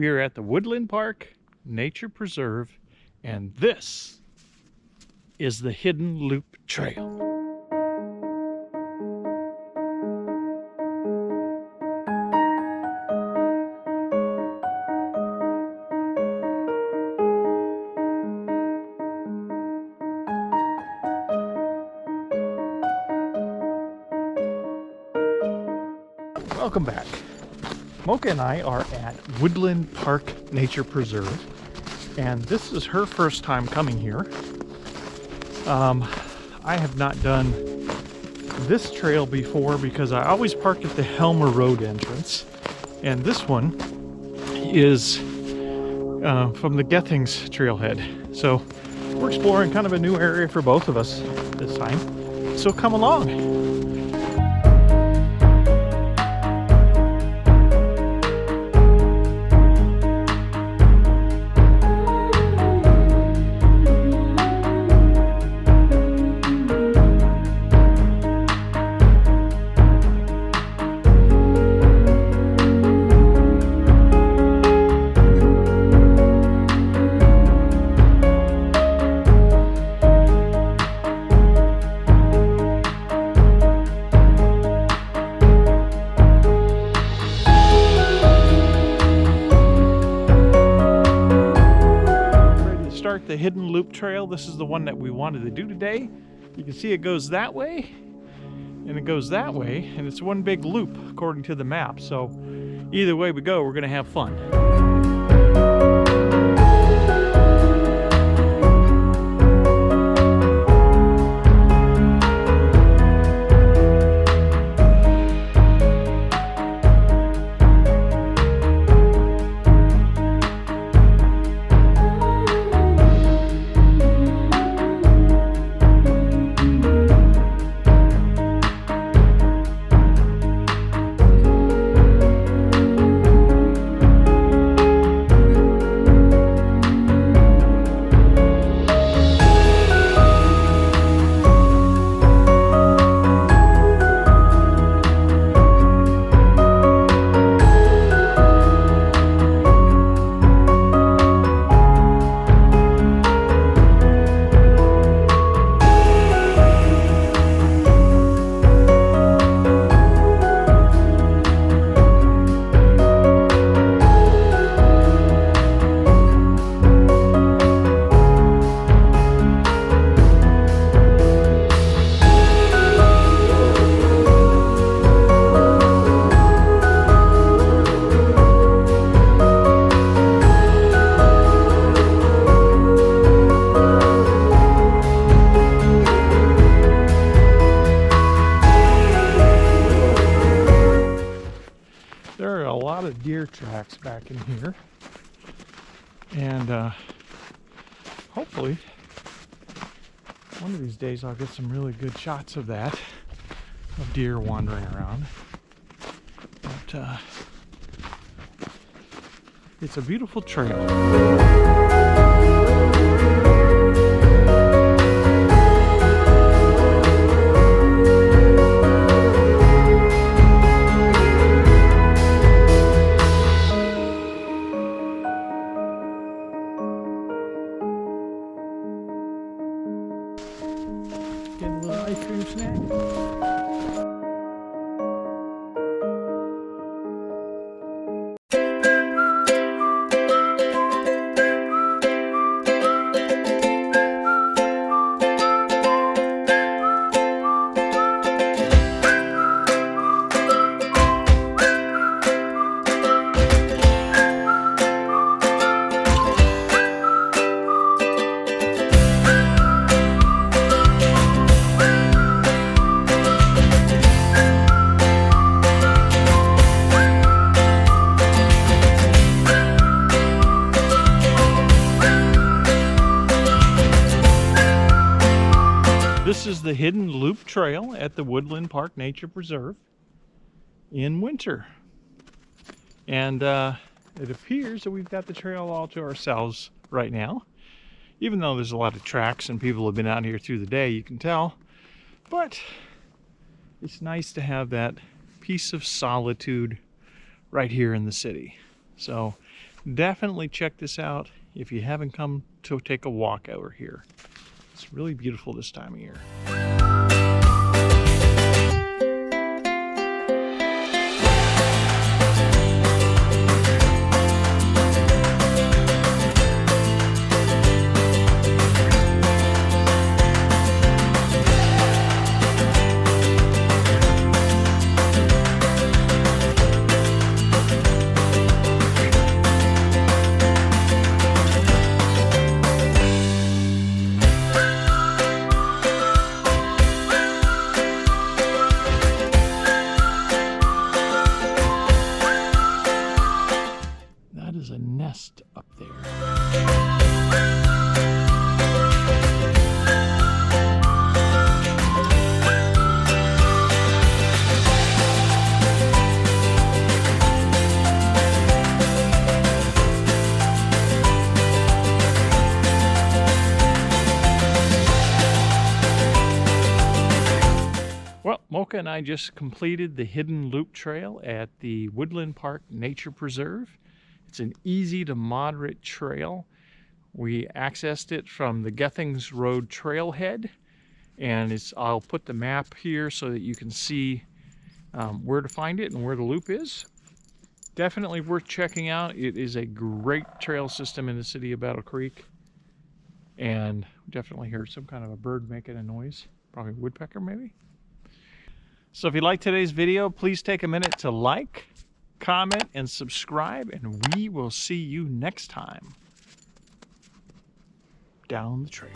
We are at the Woodland Park Nature Preserve, and this is the Hidden Loop Trail. Welcome back. Moka and I are at Woodland Park Nature Preserve, and this is her first time coming here. I have not done this trail before because I always park at the Helmer Road entrance, and this one is from the Gethings trailhead. So we're exploring kind of a new area for both of us this time. So come along. The Hidden Loop Trail. This is the one that we wanted to do today. You can see it goes that way and it goes that way, and it's one big loop according to the map. So either way we go, we're going to have fun. Deer tracks back in here, and hopefully one of these days I'll get some really good shots of that, of deer wandering around. But it's a beautiful trail. Getting a little ice cream snack. This is the Hidden Loop Trail at the Woodland Park Nature Preserve in winter. And it appears that we've got the trail all to ourselves right now. Even though there's a lot of tracks and people have been out here through the day, you can tell. But it's nice to have that piece of solitude right here in the city. So definitely check this out if you haven't come to take a walk over here. It's really beautiful this time of year. There's a nest up there. Well, Moka and I just completed the Hidden Loop Trail at the Woodland Park Nature Preserve. It's an easy to moderate trail. We accessed it from the Gethings Road trailhead, and I'll put the map here so that you can see where to find it and where the loop is. Definitely worth checking out. It is a great trail system in the city of Battle Creek, and definitely heard some kind of a bird making a noise, probably a woodpecker maybe. So if you like today's video, please take a minute to like, comment, and subscribe, and we will see you next time down the trail.